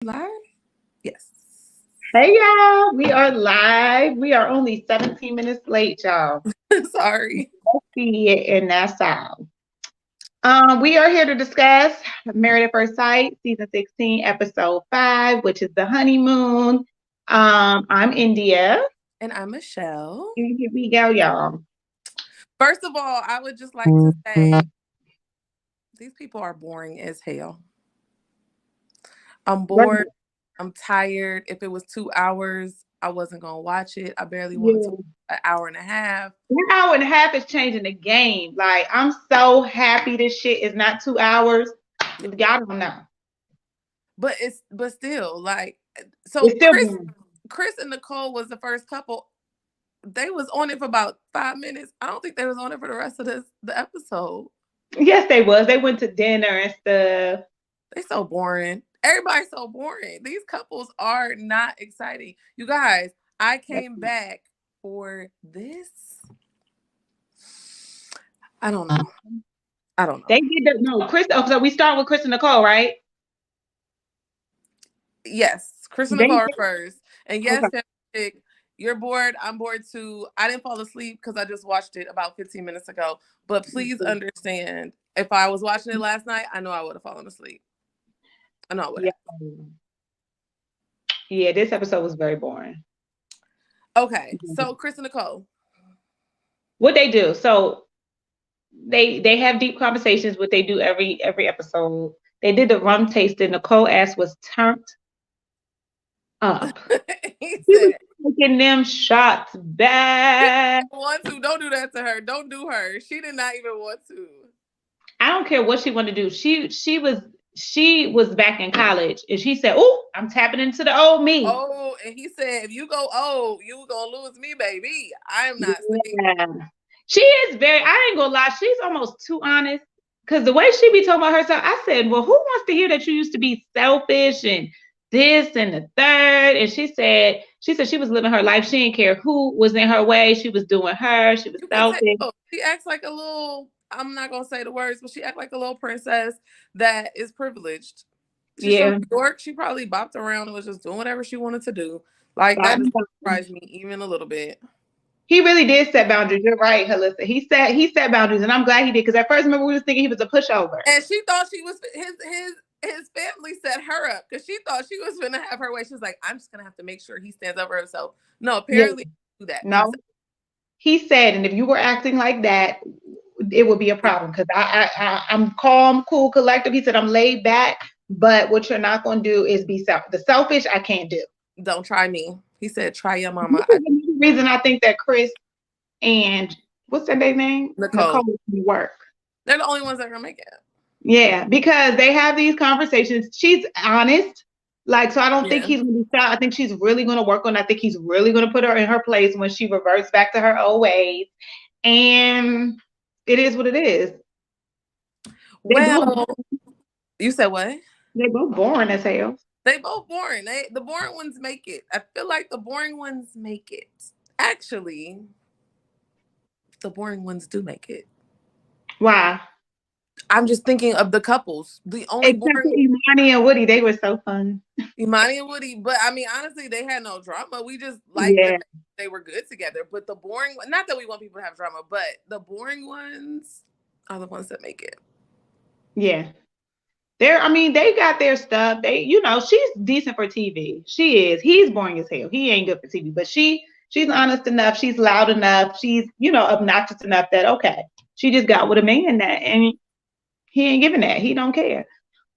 Live? Yes. Hey y'all, we are live. We are only 17 minutes late, y'all. Sorry. See it, and that's all. We are here to discuss Married at First Sight, season 16, episode 5, which is the honeymoon. I'm India. And I'm Michelle. And here we go, y'all. First of all, I would just like to say these people are boring as hell. I'm bored. I'm tired. If it was 2 hours, I wasn't going to watch it. I barely wanted to Yeah. watch an hour and a half. An hour and a half is changing the game. Like, I'm so happy this shit is not 2 hours. Y'all don't know. But still, like, so It's still boring. Chris and Nicole was the first couple. They was on it for about 5 minutes. I don't think they was on it for the rest of the episode. Yes, they was. They went to dinner and stuff. They so boring. Everybody's so boring. These couples are not exciting. You guys, I came back for this. I don't know. They did no Chris. Oh, so we start with Chris and Nicole, right? Yes, Chris and They Nicole are first. And yes, okay. you're bored. I'm bored too. I didn't fall asleep because I just watched it about 15 minutes ago. But please understand, if I was watching it last night, I know I would have fallen asleep. I know I would have. Yeah. Yeah, this episode was very boring. Okay, so Chris and Nicole. What they do? So they have deep conversations. What they do every episode. They did the rum tasting. Nicole ass was turned up. He He was said, taking them shots back. want to. Don't do that to her. Don't do her. She did not even want to. I don't care what she wanted to do. She was back in college and she said, "Oh, I'm tapping into the old me." Oh, and he said, if you go old, you gonna lose me, baby. I am not saying. Yeah. She is very, I ain't gonna lie, she's almost too honest. Cause the way she be talking about herself, I said, well, who wants to hear that you used to be selfish and this and the third? And she said she was living her life. She didn't care who was in her way. She was doing her. She was You can selfish. she acts like a little, I'm not gonna say the words, but she act like a little princess that is privileged. She's from Yeah. New York. She probably bopped around and was just doing whatever she wanted to do. Like that doesn't surprise me even a little bit. He really did set boundaries. You're right, Halissa. He set boundaries, and I'm glad he did. Because at first, remember, we was thinking he was a pushover. And she thought she was his family set her up because she thought she was gonna have her way. She was like, I'm just gonna have to make sure he stands up for himself. No, Yeah. apparently do that. No. He said, and if you were acting like that, it would be a problem. Because I'm calm, cool, collective. He said, I'm laid back, but what you're not going to do is be selfish. The selfish, I can't do. Don't try me. He said, try your This mama. is the reason I think that Chris and what's that name? Nicole. Work. They're the only ones that are gonna make it. Yeah, because they have these conversations. She's honest. Like, so I don't think he's gonna be shy. I think she's really gonna work on. I think he's really gonna put her in her place when she reverts back to her old ways. And it is what it is. Well, you said what? They're both boring as hell. They both boring. The boring ones make it. I feel like the boring ones make it. Actually, the boring ones do make it. Why? I'm just thinking of the couples. The only boring Imani and Woody, they were so fun. Imani and Woody, but I mean, honestly, they had no drama. We just like they were good together. But the boring, not that we want people to have drama, but the boring ones are the ones that make it. Yeah. They got their stuff. She's decent for TV. She is. He's boring as hell. He ain't good for TV, but she's honest enough. She's loud enough. She's, obnoxious enough that, okay, she just got with a man that, and he ain't giving that. He don't care.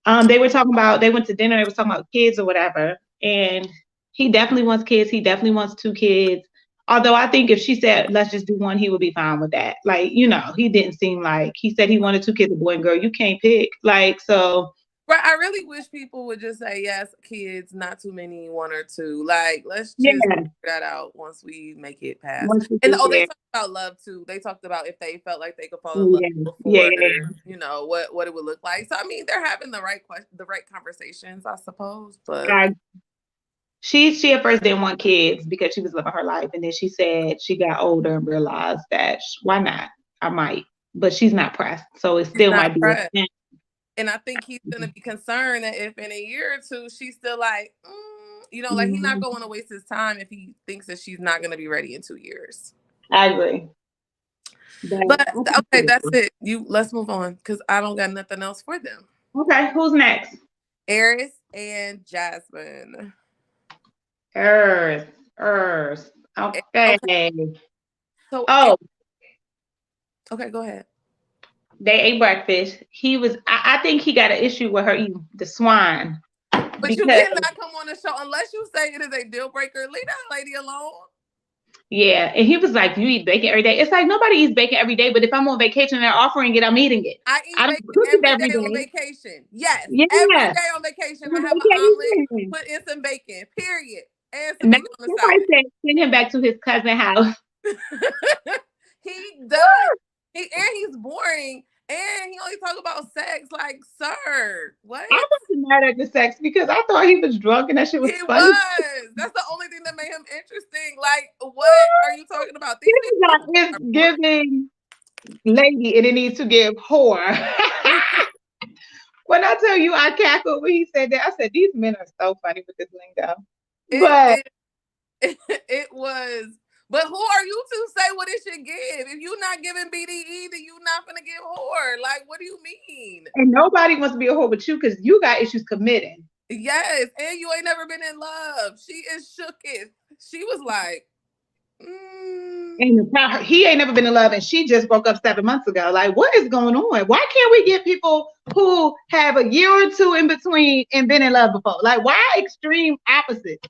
They went to dinner. They were talking about kids or whatever. And he definitely wants kids. He definitely wants 2 kids. Although I think if she said, let's just do one, he would be fine with that. Like, he didn't seem like, he said he wanted 2 kids, a boy and girl. You can't pick. Like, so. Right. I really wish people would just say, yes, kids, not too many, 1 or 2. Like, let's just figure that out once we make it past. And they talked about love too. They talked about if they felt like they could fall in love before, what it would look like. So, I mean, they're having the right conversations, I suppose. But she at first didn't want kids because she was living her life. And then she said she got older and realized that why not? I might. But she's not pressed. So it still might be. And I think he's going to be concerned that if in a year or two, she's still like, like he's not going to waste his time if he thinks that she's not going to be ready in 2 years. I agree. But okay, that's it. Let's move on because I don't got nothing else for them. Okay, who's next? Aeris and Jasmine. Earth. Okay. So, okay, go ahead. They ate breakfast. I think he got an issue with her eating the swine. But you cannot come on the show unless you say it is a deal breaker. Leave that lady alone. Yeah, and he was like, "You eat bacon every day." It's like nobody eats bacon every day, but if I'm on vacation and they're offering it, I'm eating it. I eat bacon every day on vacation. Yes, every day on vacation. I have an omelet, put in some bacon. Period. And some bacon on the side. Send him back to his cousin's house. He does. He's boring. And he only talk about sex. Like, sir, what? I wasn't mad at the sex because I thought he was drunk and that shit was funny. That's the only thing that made him interesting. Like, what are you talking about? It's giving lady and it needs to give whore. When I tell you I cackled when he said that, I said, these men are so funny with this lingo. It was. But who are you to say what it should give? If you're not giving BDE, then you're not going to give whore. Like, what do you mean? And nobody wants to be a whore but you because you got issues committing. Yes, and you ain't never been in love. She is shooketh. She was like, And he ain't never been in love and she just broke up 7 months ago. Like, what is going on? Why can't we get people who have a year or two in between and been in love before? Like, why extreme opposites?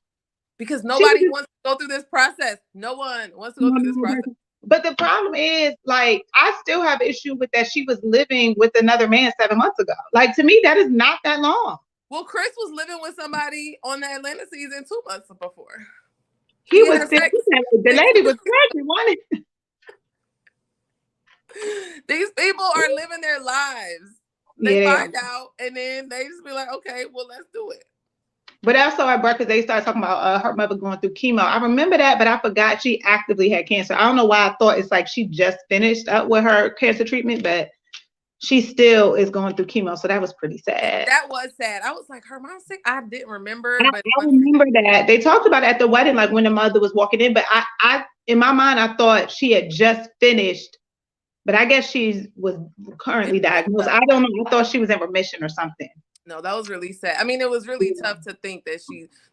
Because nobody wants to go through this process. No one wants to go through this process. But the problem is, like, I still have issue with that she was living with another man 7 months ago. Like, to me, that is not that long. Well, Chris was living with somebody on the Atlanta season 2 months before. He was still, the lady was pregnant, wasn't it? These people are living their lives. They find out, and then they just be like, okay, well, let's do it. But also at breakfast, they started talking about her mother going through chemo. I remember that, but I forgot she actively had cancer. I don't know why I thought it's like she just finished up with her cancer treatment, but she still is going through chemo. So that was pretty sad. That was sad. I was like, her mom's sick? I didn't remember. But I remember that. They talked about it at the wedding, like when the mother was walking in. But I in my mind, I thought she had just finished. But I guess she was currently diagnosed. I don't know. I thought she was in remission or something. No, that was really sad. I mean, it was really tough to think that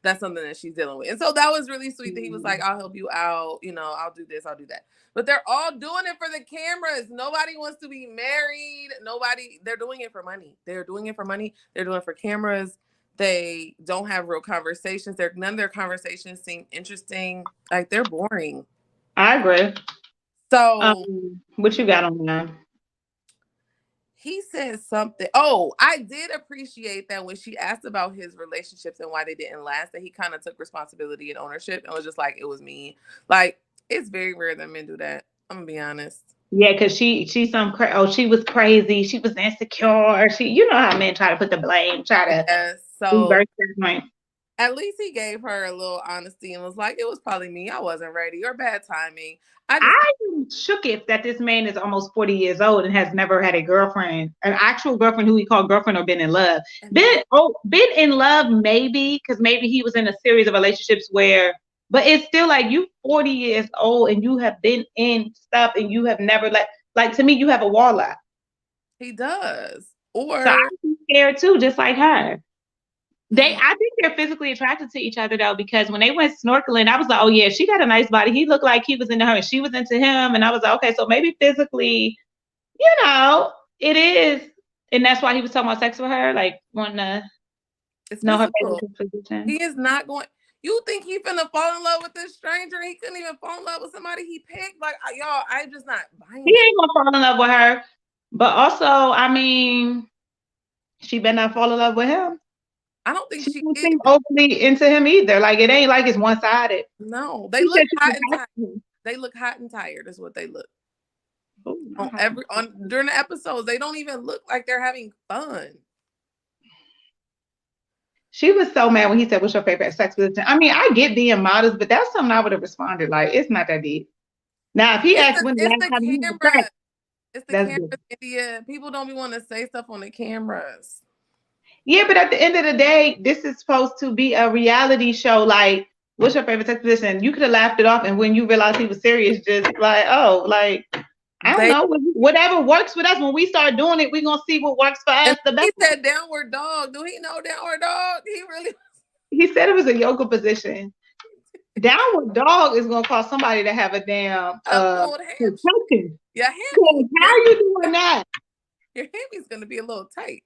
that's something that she's dealing with. And so that was really sweet that he was like, I'll help you out. I'll do this, I'll do that. But they're all doing it for the cameras. Nobody wants to be married. They're doing it for money. They're doing it for money. They're doing it for cameras. They don't have real conversations. None of their conversations seem interesting. Like, they're boring. I agree. So what you got on there? He said something. Oh, I did appreciate that when she asked about his relationships and why they didn't last, that he kind of took responsibility and ownership and was just like, it was me. Like, it's very rare that men do that. I'm gonna be honest. Yeah, because she was crazy. She was insecure. You know how men try to put the blame, reverse that. At least he gave her a little honesty and was like, it was probably me. I wasn't ready or bad timing. I'm shook that this man is almost 40 years old and has never had a girlfriend, an actual girlfriend who he called girlfriend, or been in love. Been in love, maybe, because maybe he was in a series of relationships but it's still like, you 40 years old and you have been in stuff and you have never like to me, you have a wall up. He does. Or so I'm scared too, just like her. I think they're physically attracted to each other though, because when they went snorkeling, I was like, oh yeah, she got a nice body. He looked like he was into her and she was into him. And I was like, okay, so maybe physically, it is. And that's why he was talking about sex with her, like wanting to know her favorite position. He is not going. You think he's finna fall in love with this stranger? He couldn't even fall in love with somebody he picked. Like, y'all, I'm just not buying it. He ain't gonna fall in love with her. But also, I mean, she better not fall in love with him. I don't think she seem overly into him either. Like, it ain't like it's one-sided. No, they look hot and tired. They look hot and tired is what they look. During the episodes, they don't even look like they're having fun. She was so mad when he said, what's your favorite sex position? I mean, I get being modest, but that's something I would have responded like, it's not that deep. Now, if he asked when the last time he was sex, It's the cameras, India. People don't be want to say stuff on the cameras. Yeah, but at the end of the day, this is supposed to be a reality show. Like, what's your favorite sex position? You could have laughed it off, and when you realized he was serious, just like, oh, like, I don't know, whatever works with us. When we start doing it, we're gonna see what works for us the best. He said downward dog. Do he know downward dog? He really. He said it was a yoga position. Downward dog is gonna cause somebody to have a damn choking. Yeah, how are you doing that? Your hammy's gonna be a little tight.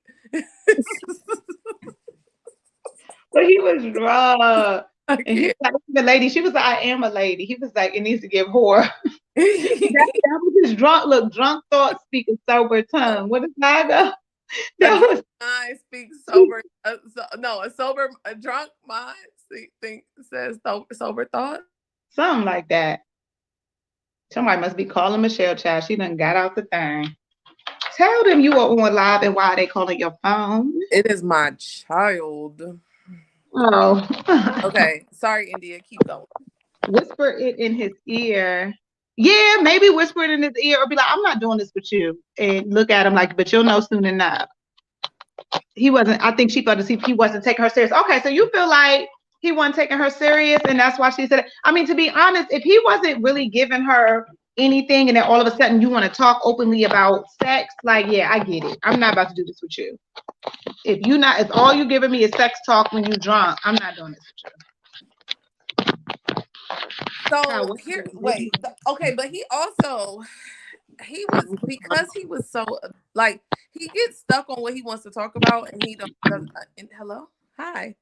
But he was raw. And he was like, the lady, she was like, I am a lady. He was like, it needs to give horror. that was his drunk thoughts speak a sober tongue. What does that go? That was I speak sober. A drunk mind says sober thought. Something like that. Somebody must be calling Michelle, child. She done got out the thing. Tell them you are on live and why they calling your phone. It is my child. Oh. Okay. Sorry, India. Keep going. Whisper it in his ear. Yeah, maybe whisper it in his ear or be like, I'm not doing this with you. And look at him like, but you'll know soon enough. He wasn't, I think she thought he wasn't taking her serious. Okay, so you feel like he wasn't taking her serious and that's why she said it. I mean, to be honest, if he wasn't really giving her anything and then all of a sudden you want to talk openly about sex, like, yeah, I get it. I'm not about to do this with you. If all you giving me is sex talk when you drunk, I'm not doing this with you. So here, wait, okay, but he was because he was so like he gets stuck on what he wants to talk about, and he doesn't. Hello, hi.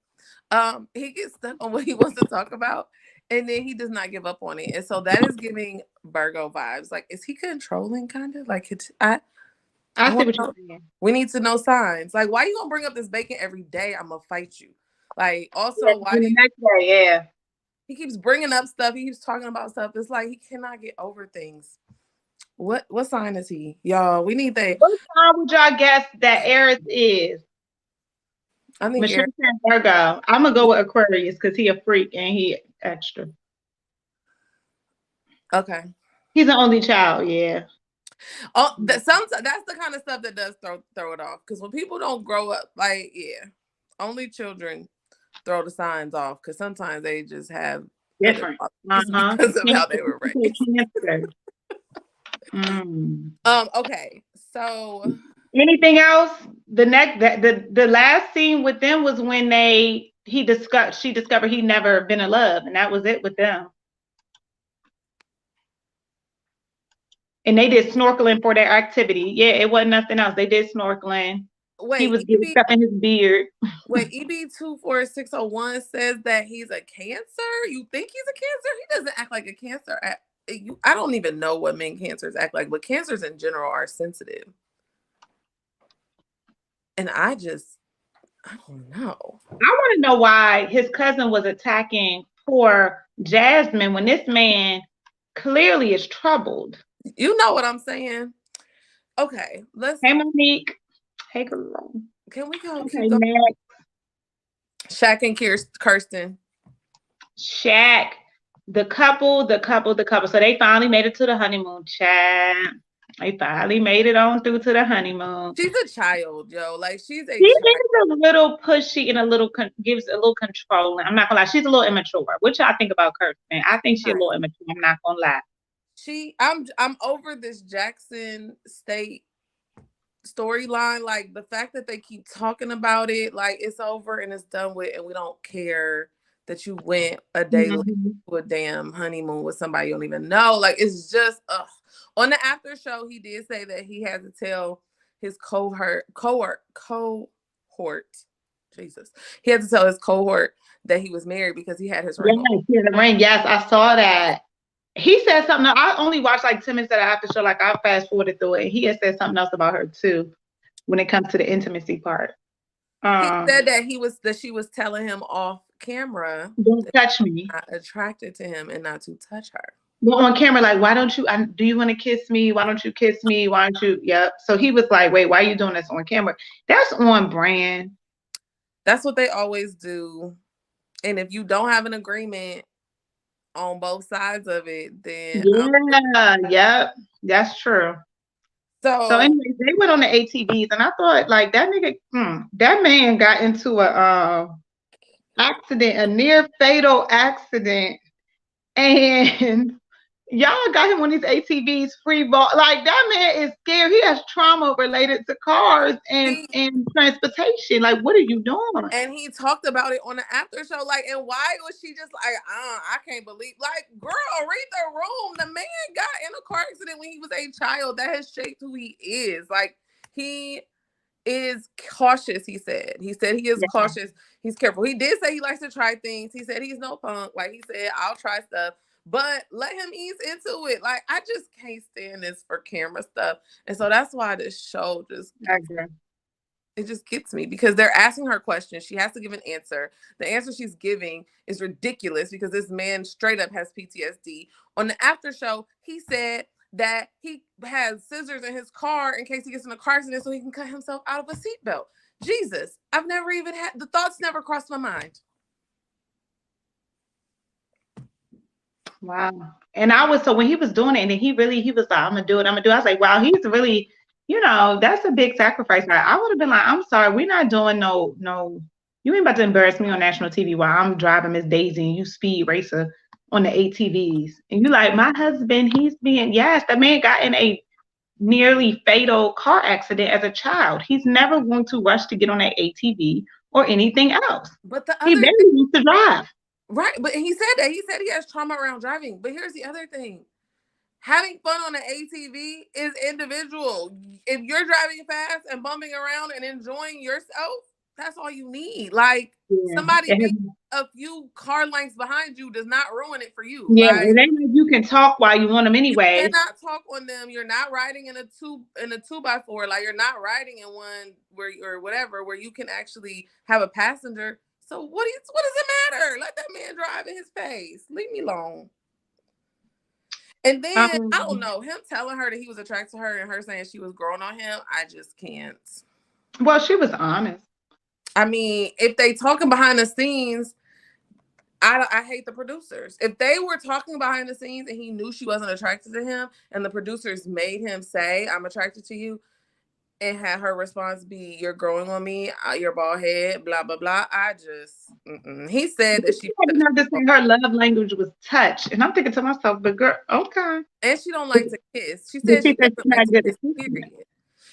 He gets stuck on what he wants to talk about, and then he does not give up on it, and so that is giving Virgo vibes. Like, is he controlling? Kind of like it. I see what you're saying. We need to know signs. Like, why you gonna bring up this bacon every day? I'm gonna fight you. Like, also, why do you? Next day, yeah. He keeps bringing up stuff. He keeps talking about stuff. It's like he cannot get over things. What sign is he? Y'all, we need that. What sign would y'all guess that Aeris is? I think Michelle said Virgo. I'm going to go with Aquarius because he a freak and he extra. Okay. He's an only child, yeah. Oh, that's the kind of stuff that does throw it off. Because when people don't grow up, like, yeah, only children throw the signs off because sometimes they just have different because of how they were raised. Okay, so anything else? The last scene with them was when she discovered he'd never been in love, and that was it with them. And they did snorkeling for their activity. Yeah, it wasn't nothing else. They did snorkeling. Wait, he was getting stuff in his beard. Wait, EB24601 says that he's a Cancer. You think he's a Cancer? He doesn't act like a Cancer. I don't even know what men Cancers act like, but Cancers in general are sensitive. And I don't know. I want to know why his cousin was attacking poor Jasmine when this man clearly is troubled. You know what I'm saying? Okay, Hey, Monique. Hey, girl. Can we go? Okay, next. Shaq and Kirsten. Shaq, the couple. So they finally made it to the honeymoon, chat. They finally made it on through to the honeymoon. She's a child, yo. Like, she's a little pushy and gives a little controlling. I'm not gonna lie. She's a little immature. What y'all think about Kirsten? I think she's a little immature. I'm not gonna lie. I'm over this Jackson State storyline. Like, the fact that they keep talking about it, like it's over and it's done with, and we don't care that you went a day to a damn honeymoon with somebody you don't even know. Like, it's just on the after show, he did say that he had to tell his cohort. Jesus, he had to tell his cohort that he was married because he had his ring. Yes, I saw that. He said something. I only watched like 10 minutes of the after show. Like, I fast forwarded through it. He had said something else about her too, when it comes to the intimacy part. He said that she was telling him off camera, "Don't touch me." Attracted to him and not to touch her. Well, on camera, like, why don't you? Do you want to kiss me? Why don't you kiss me? Why don't you? Yep. So he was like, "Wait, why are you doing this on camera?" That's on brand. That's what they always do. And if you don't have an agreement on both sides of it, then yep, that's true. So anyways, they went on the ATVs, and I thought like that nigga, that man got into a accident, a near fatal accident, and y'all got him on these ATVs free ball. Like that man is scared. He has trauma related to cars and transportation. Like, what are you doing? And he talked about it on the after show. Like, and why was she just like, I can't believe, like, girl, read the room. The man got in a car accident when he was a child. That has shaped who he is. Like, he is cautious, he said. He said he is cautious. He's careful. He did say he likes to try things. He said he's no punk. Like, he said, I'll try stuff. But let him ease into it. Like, I just can't stand this for camera stuff. And so that's why this show just... It just gets me because they're asking her questions. She has to give an answer. The answer she's giving is ridiculous because this man straight up has PTSD. On the after show, he said that he has scissors in his car in case he gets in a car accident so he can cut himself out of a seatbelt. Jesus, I've never even had... The thoughts never crossed my mind. Wow. And so when he was doing it, and he was like, I'm gonna do it. I was like, wow, he's really... that's a big sacrifice. I would have been like, I'm sorry, we're not doing no, you ain't about to embarrass me on national TV while I'm driving Miss Daisy and you speed racer on the ATVs. And you like, my husband, the man got in a nearly fatal car accident as a child. He's never going to rush to get on an ATV or anything else. But he barely needs to drive. Right, but he said that. He said he has trauma around driving. But here's the other thing. Having fun on an ATV is individual. If you're driving fast and bumping around and enjoying yourself, that's all you need. Like, somebody being a few car lengths behind you does not ruin it for you. Yeah, like, you can talk while you want them anyway. You cannot talk on them. You're not riding in a 2x4. Like, you're not riding in one where you can actually have a passenger. So what does it matter? Let that man drive in his pace. Leave me alone. And then, I don't know, him telling her that he was attracted to her and her saying she was growing on him, I just can't. Well, she was honest. I mean, if they talking behind the scenes, I hate the producers. If they were talking behind the scenes and he knew she wasn't attracted to him and the producers made him say, I'm attracted to you, and had her response be, you're growing on me, your bald head, blah, blah, blah. I just, He said that she... her love language was touch. And I'm thinking to myself, but girl, okay. And she don't like to kiss. She said she doesn't like to kiss, period.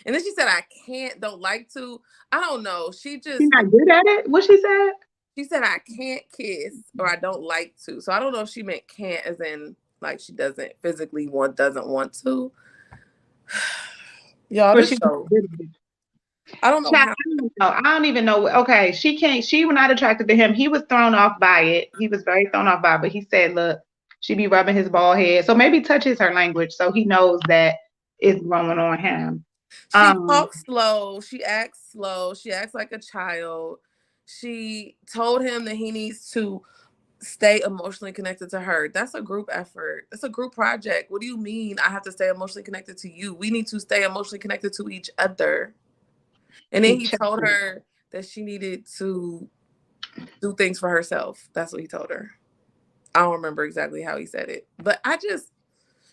And then she said, don't like to. I don't know. She's not good at it? What she said? She said, I can't kiss or I don't like to. So I don't know if she meant can't as in, like, she doesn't want to. Y'all, this show. I don't know. I don't even know. Okay, she was not attracted to him. He was thrown off by it. He was very thrown off by it. But he said, look, she be rubbing his bald head. So maybe touch is her language. So he knows that it's growing on him. She talks slow. She acts slow. She acts like a child. She told him that he needs to stay emotionally connected to her. That's a group effort. That's a group project. What do you mean I have to stay emotionally connected to you? We need to stay emotionally connected to each other. And then he told her that she needed to do things for herself. That's what he told her. I don't remember exactly how he said it. But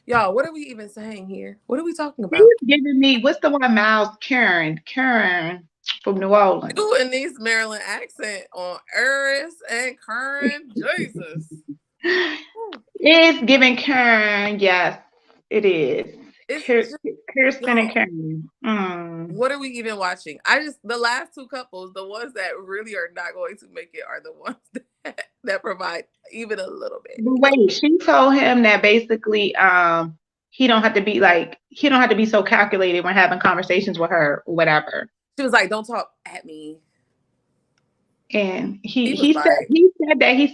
y'all, what are we even saying here? What are we talking about? He's giving me, what's the one, Miles? Karen from New Orleans. Doing this Maryland accent on Aeris and Karen. Jesus. It's giving Karen, yes, it is. Kirsten and Karen. What are we even watching? The last two couples, the ones that really are not going to make it are the ones that provide even a little bit. Wait, she told him that basically he don't have to be so calculated when having conversations with her or whatever. She was like, don't talk at me. And he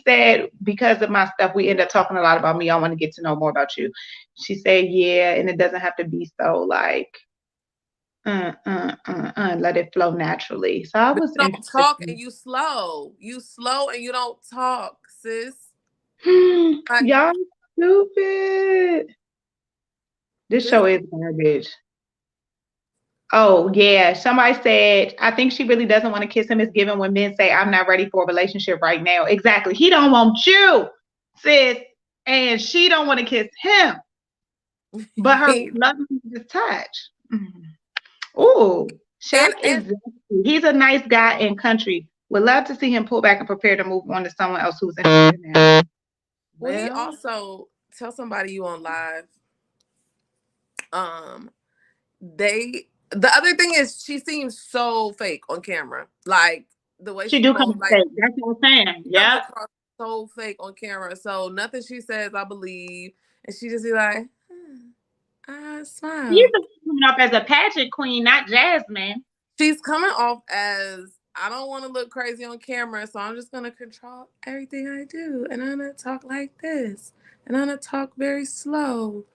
said because of my stuff, we end up talking a lot about me. I want to get to know more about you. She said, yeah, and it doesn't have to be so like let it flow naturally. So I was don't talk and you slow and you don't talk, sis. Y'all stupid. This show is garbage. Oh, yeah. Somebody said, I think she really doesn't want to kiss him. It's given when men say, I'm not ready for a relationship right now. Exactly. He don't want you, sis. And she don't want to kiss him. But her love is touch. Oh, Shaq is he's a nice guy in country. Would love to see him pull back and prepare to move on to someone else who's interested in him. Well, he also tell somebody you on live. The other thing is she seems so fake on camera. Like the way she do come fake. That's what I'm saying. Yeah. So fake on camera. So nothing she says, I believe. And she just be like, I smile. She's coming up as a pageant queen, not Jasmine. She's coming off as, I don't want to look crazy on camera, so I'm just going to control everything I do. And I'm going to talk like this. And I'm going to talk very slow.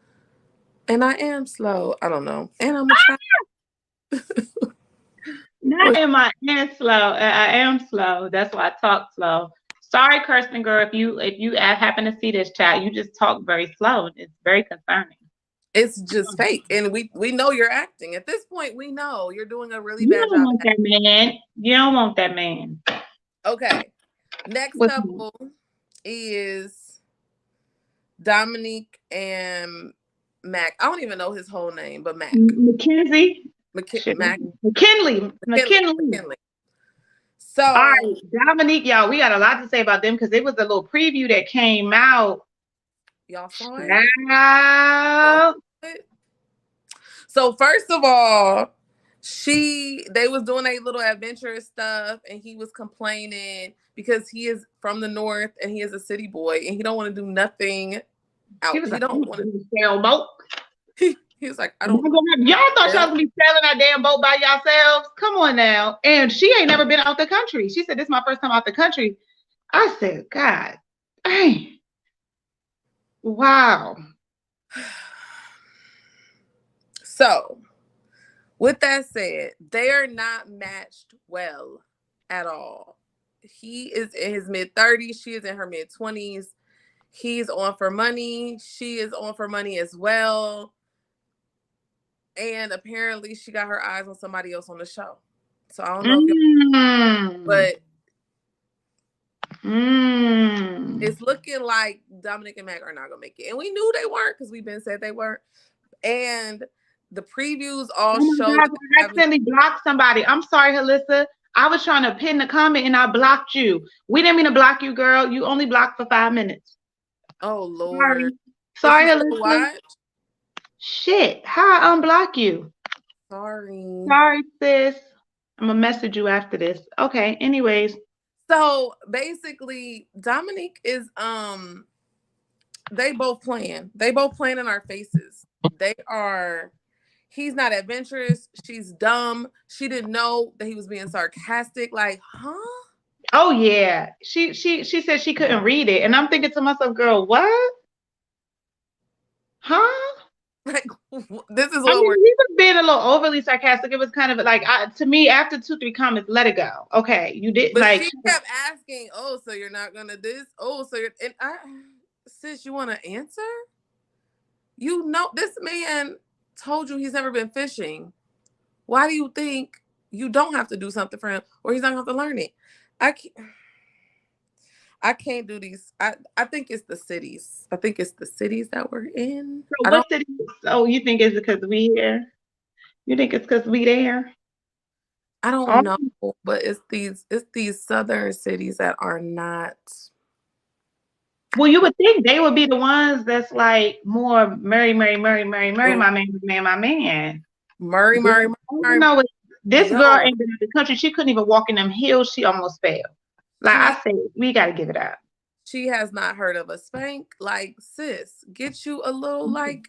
And I am slow. I don't know. And I'm a child. Not am I am slow. I am slow. That's why I talk slow. Sorry, Kirsten girl, if you happen to see this chat, you just talk very slow. It's very concerning. It's just fake, and we know you're acting. At this point, we know you're doing a really bad job. You don't want that man. You don't want that man. Okay. Next couple is Dominique and Mac. I don't even know his whole name, but Mac. McKenzie. McKinley. So, all right, Dominique, y'all, we got a lot to say about them because it was a little preview that came out. Y'all saw it? So first of all, they was doing a little adventurous stuff, and he was complaining because he is from the north and he is a city boy and he don't want to do nothing out. He don't want to sail boat. He was like, I don't. Y'all thought y'all was gonna be sailing that damn boat by yourselves? Come on now. And she ain't never been out the country. She said, "This is my first time out the country." I said, "God, dang. Wow." So, with that said, they are not matched well at all. He is in his mid-30s. She is in her mid-20s. He's on for money. She is on for money as well. And apparently she got her eyes on somebody else on the show. So I don't know but it's looking like Dominique and Mac are not going to make it. And we knew they weren't because we've been said they weren't. And the previews all showed. I accidentally blocked somebody. I'm sorry, Halissa. I was trying to pin the comment and I blocked you. We didn't mean to block you, girl. You only blocked for 5 minutes. Oh, Lord. Sorry, Halissa. Shit, how I unblock you? Sorry, sis. I'm gonna message you after this. Okay, anyways. So basically, Dominique is they both playing in our faces. He's not adventurous, she's dumb. She didn't know that he was being sarcastic, like, huh? Oh yeah. She said she couldn't read it. And I'm thinking to myself, girl, what? Huh? Like, this is what he was being a little overly sarcastic. It was kind of like, to me, after 2-3 comments, let it go. Okay, you did. But like, she kept asking, "Oh, so you're not gonna this? Oh, so you're..." And sis, you want to answer? You know, this man told you he's never been fishing. Why do you think you don't have to do something for him, or he's not going to have to learn it? I can't do these. I think it's the cities. I think it's the cities that we're in. So what cities? Oh, you think it's because we here? You think it's because we there? I don't know, but it's these southern cities that are not. Well, you would think they would be the ones that's like more Murray, my man. Murray. No, this girl ain't been in the country. She couldn't even walk in them hills. She almost fell. Like I said, we got to give it up. She has not heard of a spank. Like, sis, get you a little like.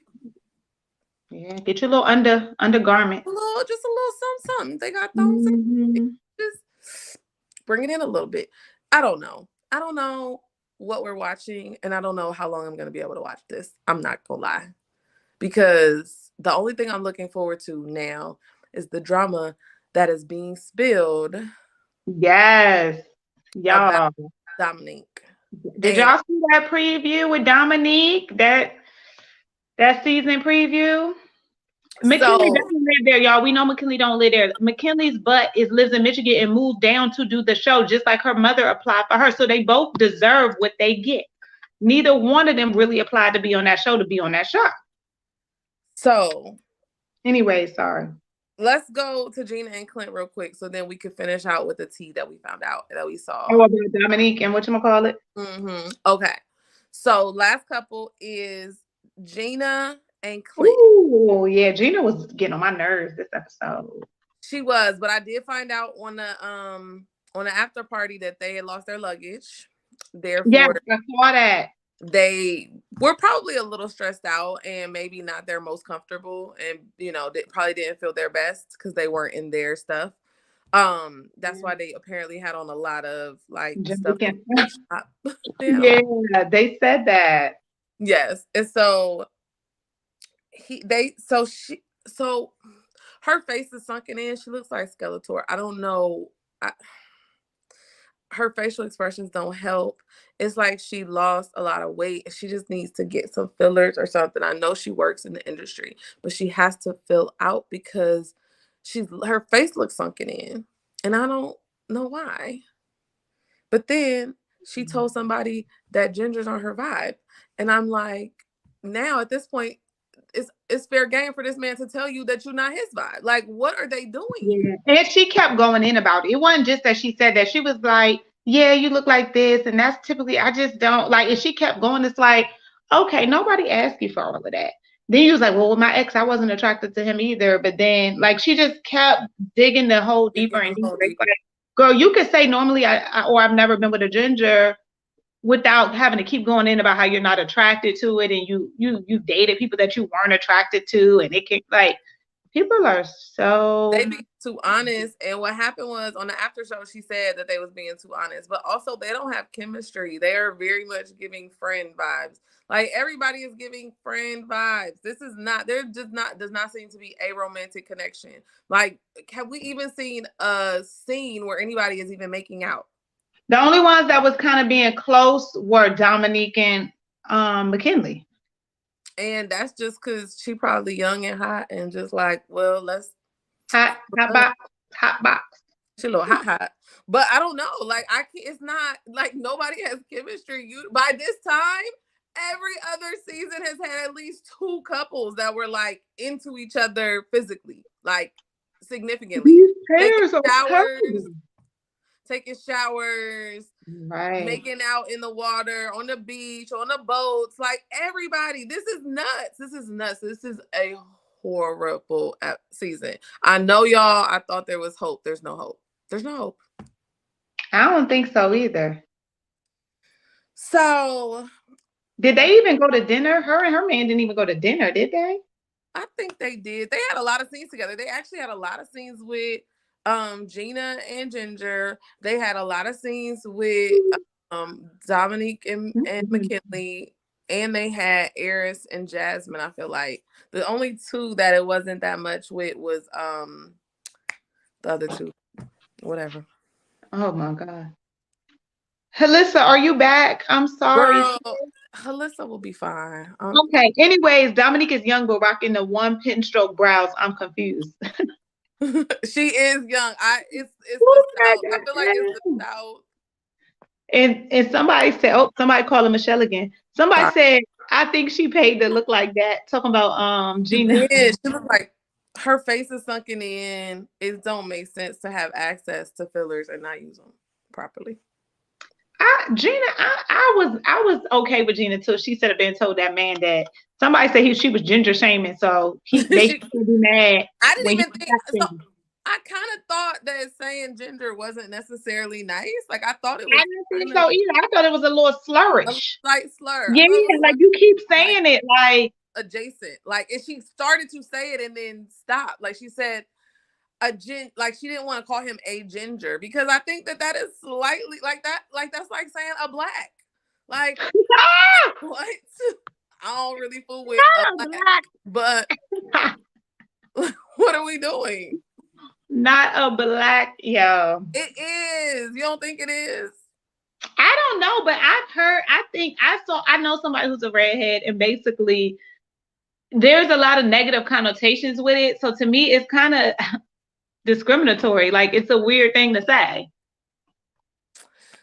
Yeah, get your little undergarment. Just a little something. They got thongs. Just bring it in a little bit. I don't know what we're watching, and I don't know how long I'm going to be able to watch this. I'm not going to lie. Because the only thing I'm looking forward to now is the drama that is being spilled. Yes. Y'all. Dominique. Did y'all see that preview with Dominique? That season preview? McKinley doesn't live there, y'all. We know McKinley don't live there. McKinley's butt lives in Michigan and moved down to do the show, just like her mother applied for her. So they both deserve what they get. Neither one of them really applied to be on that show, So Anyway, sorry. Let's go to Gina and Clint real quick, so then we can finish out with the tea that we found out that we saw. Oh, about Dominique and whatchamacallit? Okay. So last couple is Gina and Clint. Oh, yeah. Gina was getting on my nerves this episode. She was, but I did find out on the after party that they had lost their luggage. Therefore, yeah, I saw that. They were probably a little stressed out and maybe not their most comfortable, and they probably didn't feel their best because they weren't in their stuff. That's why they apparently had on a lot of like stuff. Yeah, they said that. Yes, and so her face is sunken in. She looks like Skeletor. I don't know. Her facial expressions don't help. It's like she lost a lot of weight. She just needs to get some fillers or something. I know she works in the industry, but she has to fill out because her face looks sunken in, and I don't know why. But then she told somebody that Ginger's on her vibe, and I'm like, now at this point, it's fair game for this man to tell you that you're not his vibe. Like, what are they doing? Yeah. And she kept going in about it. It wasn't just that she said that. She was like, yeah, you look like this. And that's typically, I just don't like, and she kept going. It's like, okay, nobody asked you for all of that. Then you was like, well, with my ex, I wasn't attracted to him either. But then like, she just kept digging the hole deeper and deeper. Like, girl, you could say normally I've never been with a ginger without having to keep going in about how you're not attracted to it, and you dated people that you weren't attracted to, and it can like people are so they be too honest. And what happened was on the after show, she said that they was being too honest, but also they don't have chemistry. They are very much giving friend vibes. Like everybody is giving friend vibes. This is not. There does not seem to be a romantic connection. Like, have we even seen a scene where anybody is even making out? The only ones that was kind of being close were Dominique and McKinley. And that's just because she probably young and hot and just like, well, let's hot box. She a little hot. But I don't know. Like it's not like nobody has chemistry. By this time, every other season has had at least 2 couples that were like into each other physically, like significantly. Taking showers, right, making out in the water, on the beach, on the boats, like everybody. This is nuts. This is a horrible season. I know y'all, I thought there was hope. There's no hope. I don't think so either. So did they even go to dinner? Her and her man didn't even go to dinner, did they? I think they did. They had a lot of scenes together. They actually had a lot of scenes with Gina and Ginger. They had a lot of scenes with Dominique and McKinley, and they had Aeris and Jasmine. I feel like the only 2 that it wasn't that much with was the other 2. Whatever. Oh my God. Halissa, are you back? I'm sorry. Girl, Halissa will be fine. Okay. Anyways, Dominique is young but rocking the 1 pin stroke brows. I'm confused. She is young. It's the South. I feel like it's the South. And somebody called her Michelle again. Somebody said, I think she paid to look like that. Talking about Gina. Yeah, she looked like her face is sunken in. It don't make sense to have access to fillers and not use them properly. Gina, I was okay with Gina till she said been told that man that somebody said she was ginger shaming, so they should be mad. I didn't even think. So I kind of thought that saying ginger wasn't necessarily nice. Like I thought it was. I didn't think so either. I thought it was a little slurish. A slight slur. Yeah, like you keep saying it like adjacent. Like and she started to say it and then stopped. Like she said. Like she didn't want to call him a ginger because I think that is slightly like that. Like that's like saying a black. Like what? I don't really fool with a black, but what are we doing? Not a black, yo. It is. You don't think it is? I don't know, but I've heard. I know somebody who's a redhead, and basically, there's a lot of negative connotations with it. So to me, it's kind of discriminatory. Like it's a weird thing to say.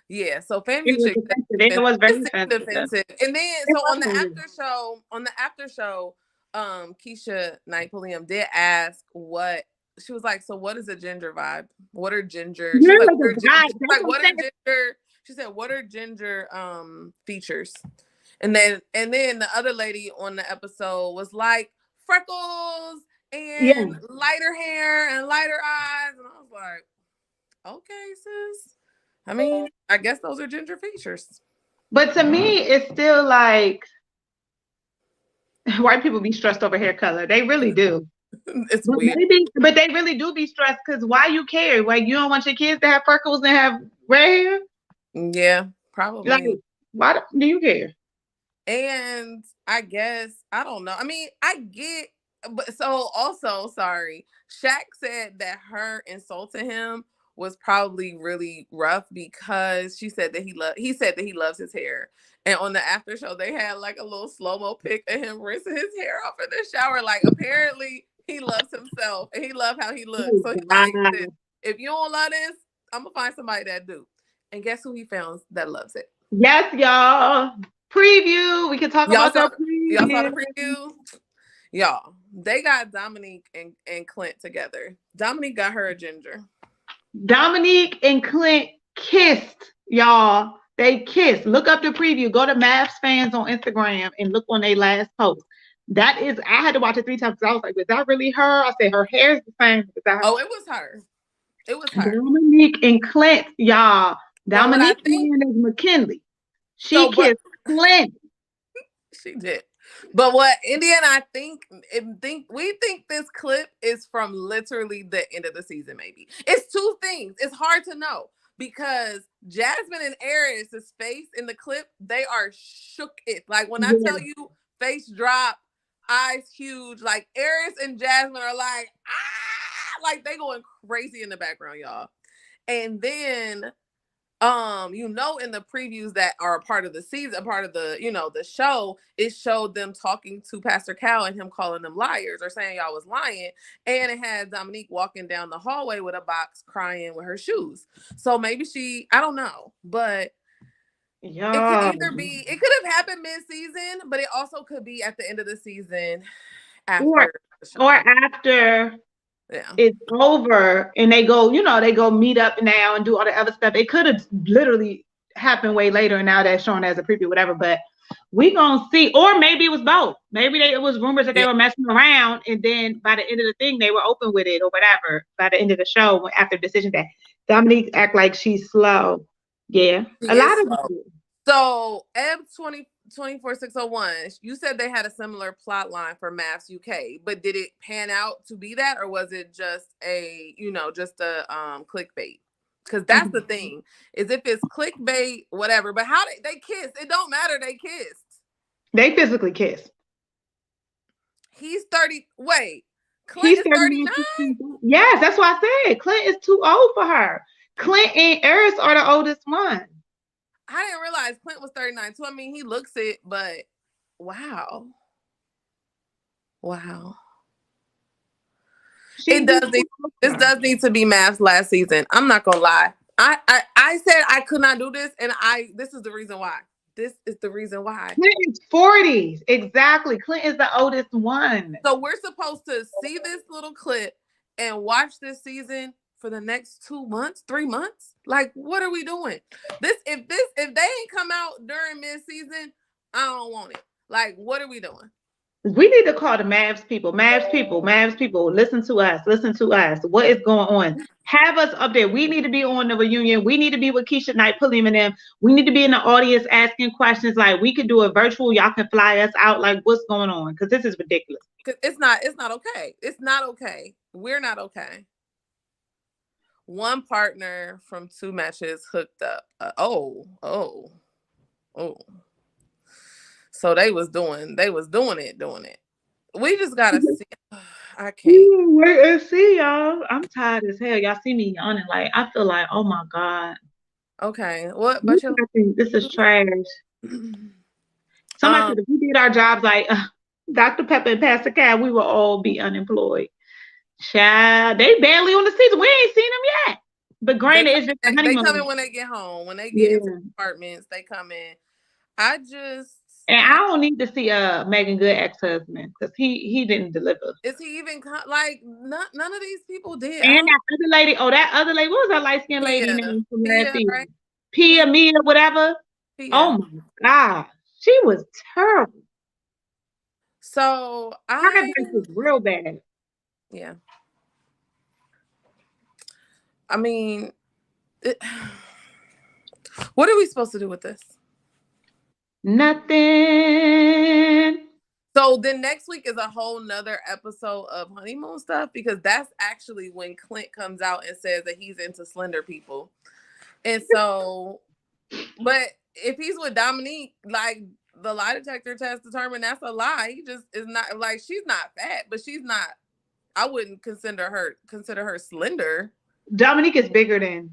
Yeah, so family chick it was very offensive. And then so on the after show, Keisha Knight Pulliam did ask what she was like, so what is a ginger vibe? What are ginger? She was like, what are ginger? She said, what are ginger features? And then the other lady on the episode was like, freckles and lighter hair and lighter eyes. And I was like, okay, sis. I mean, I guess those are ginger features. But to me, it's still like white people be stressed over hair color. They really do. It's weird. But they really do be stressed because why you care? Like, you don't want your kids to have freckles and have red hair? Yeah, probably. Like, why do you care? And I guess, I don't know. I mean, I get, but so also, sorry, Shaq said that her insulting him was probably really rough because she said that he said that he loves his hair. And on the after show, they had like a little slow-mo pic of him rinsing his hair off in the shower. Like, apparently he loves himself and he loves how he looks. So he's like, if you don't love this, I'm gonna find somebody that do. And guess who he found that loves it? Yes, y'all. Preview. We can talk about that preview. Y'all saw the preview? Y'all, they got Dominique and Clint together. Dominique got her a ginger. Dominique and Clint kissed, y'all. They kissed. Look up the preview. Go to MAFS fans on Instagram and look on their last post. That is, I had to watch it 3 times because I was like, is that really her? I said, her hair is the same. Is that her? Oh, it was her. It was her. Dominique and Clint, y'all. Dominique is McKinley. She kissed Clint. She did. But what India and I we think this clip is from literally the end of the season, maybe. It's 2 things. It's hard to know because Jasmine and Aeris' face in the clip, they are shook it. Like when I tell you face drop, eyes huge, like Aeris and Jasmine are like, like they going crazy in the background, y'all. And then in the previews that are a part of the season, part of the, the show, it showed them talking to Pastor Cal and him calling them liars or saying y'all was lying. And it had Dominique walking down the hallway with a box crying with her shoes. So maybe I don't know, but it could either be, it could have happened mid-season, but it also could be at the end of the season after. Or after it's over and they go, they go meet up now and do all the other stuff. It could have literally happened way later and now that's shown as a preview, whatever, but we gonna see. Or maybe it was both. Maybe it was rumors that they were messing around and then by the end of the thing they were open with it or whatever. By the end of the show, after decision day, Dominique act like she's slow. Yeah, a lot of slow. So Eb 24601, you said they had a similar plot line for MAFS UK, but did it pan out to be that, or was it just a clickbait? Because that's the thing, is if it's clickbait, whatever, but how they kiss, it don't matter, they kissed. They physically kissed. He's 30, wait, Clint is 39? Yes, that's why I said Clint is too old for her. Clint and Aeris are the oldest one. I didn't realize Clint was 39 too. I mean, he looks it, but wow. This does need to be MAFS last season. I'm not gonna lie. I said I could not do this, and this is the reason why. This is the reason why. Clint is 40s. Exactly. Clint is the oldest one. So we're supposed to see this little clip and watch this season for the next 2 months, 3 months? Like, what are we doing? If they ain't come out during mid-season, I don't want it. Like, what are we doing? We need to call the MAFS people. MAFS people, listen to us. What is going on? Have us up there. We need to be on the reunion. We need to be with Keisha Knight Pulliam and them. We need to be in the audience asking questions. Like, we could do a virtual. Y'all can fly us out. Like, what's going on? Because this is ridiculous. It's not okay. It's not okay. We're not okay. One partner from 2 matches hooked up. So they was doing it. We just gotta see. I can't wait and see, y'all. I'm tired as hell. Y'all see me yawning. Like, I feel like, oh my God. Okay. What? But this is trash. Somebody said if we did our jobs like Dr. Pepper and Pastor Cal, we will all be unemployed. Child, they barely on the season. We ain't seen them yet. But granted, it's just they come in when they get home. When they get into apartments, they come in. I just And I don't need to see Megan Good ex-husband because he didn't deliver. Is he even like none of these people did? And that other lady, what was that light-skinned lady name from last season? Right? Pia, Mia, whatever. Pia. Oh my God. She was terrible. So Her was real bad. Yeah. I mean, what are we supposed to do with this? Nothing. So then next week is a whole nother episode of honeymoon stuff, because that's actually when Clint comes out and says that he's into slender people. And so, but if he's with Dominique, like the lie detector test determined that's a lie. He just is not, like, she's not fat, but she's not, I wouldn't consider her slender. Dominique is bigger than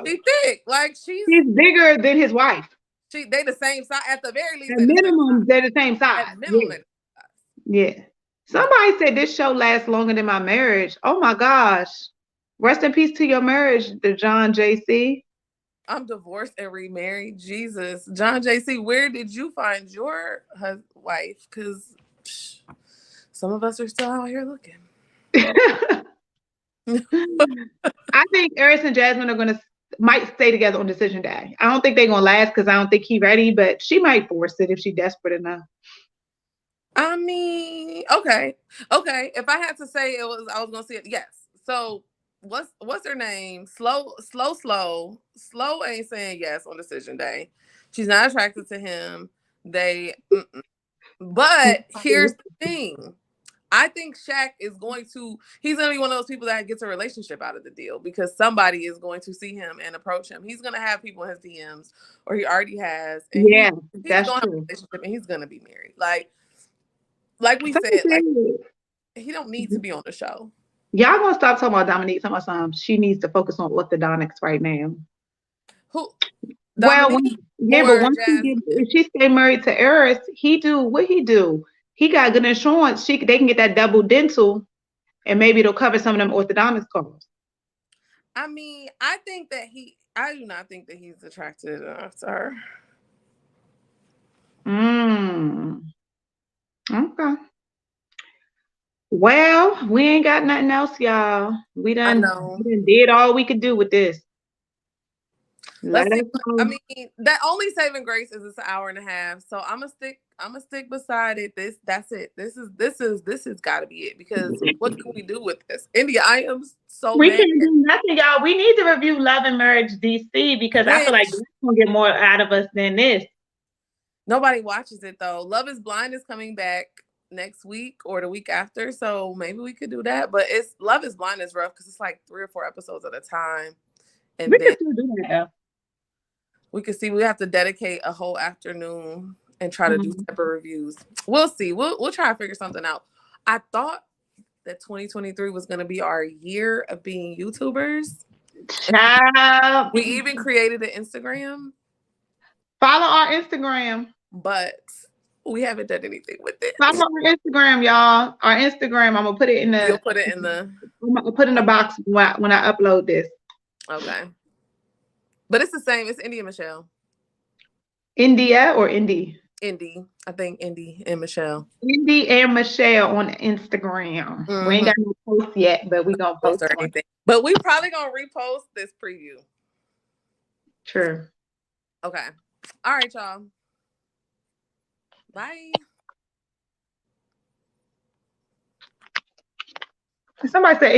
She's thick. Like she's bigger than his wife. They the same size at the very least. At minimum, they're the same size. At minimum, yeah. Somebody said this show lasts longer than my marriage. Oh my gosh! Rest in peace to your marriage, the John JC. I'm divorced and remarried. Jesus, John JC, where did you find your wife? Because some of us are still out here looking. I think Aeris and Jasmine might stay together on decision day. I don't think they're gonna last because I don't think he's ready, but she might force it if she's desperate enough. I mean, okay. If I had to say I was gonna say it. Yes. So what's her name? Slow ain't saying yes on decision day. She's not attracted to him. But here's the thing. I think Shaq is he's going to be one of those people that gets a relationship out of the deal, because somebody is going to see him and approach him. He's going to have people in his DMs, or he already has. And yeah, that's going true. to have a relationship, and he's going to be married. Like we said, like, he don't need to be on the show. Y'all gonna stop talking about Dominique? Talking about something. She needs to focus on orthodontics right now. Who? Dominique, but once if she stay married to Aeris, what he do? He got good insurance. They can get that double dental, and maybe it'll cover some of them orthodontics costs. I mean, I do not think that he's attracted enough to her. Okay. Well, we ain't got nothing else, y'all. We done did all we could do with this. Let's see. I mean, that only saving grace is it's an hour and a half. So I'm gonna stick beside it. That's it. This has got to be it, because what can we do with this? India, I am so we can't do nothing, y'all. We need to review Love and Marriage DC, because I feel like we're gonna get more out of us than this. Nobody watches it though. Love is Blind is coming back next week or the week after, so maybe we could do that. But Love is Blind is rough because it's like 3 or 4 episodes at a time, and we can still do that. We can see. We have to dedicate a whole afternoon and try to do separate reviews. We'll see. We'll try to figure something out. I thought that 2023 was going to be our year of being YouTubers. Child. We even created an Instagram. Follow our Instagram. But we haven't done anything with it. Follow our Instagram, y'all. Our Instagram. I'm gonna put it in the. You'll put it in the. I'm gonna put in the box when I upload this. Okay. But it's the same. It's Indy and Michelle. India or Indy? Indy. I think Indy and Michelle. Indy and Michelle on Instagram. We ain't got no post yet, but we gonna post or anything. But we probably gonna repost this preview. True. Okay. All right, y'all. Bye. Somebody said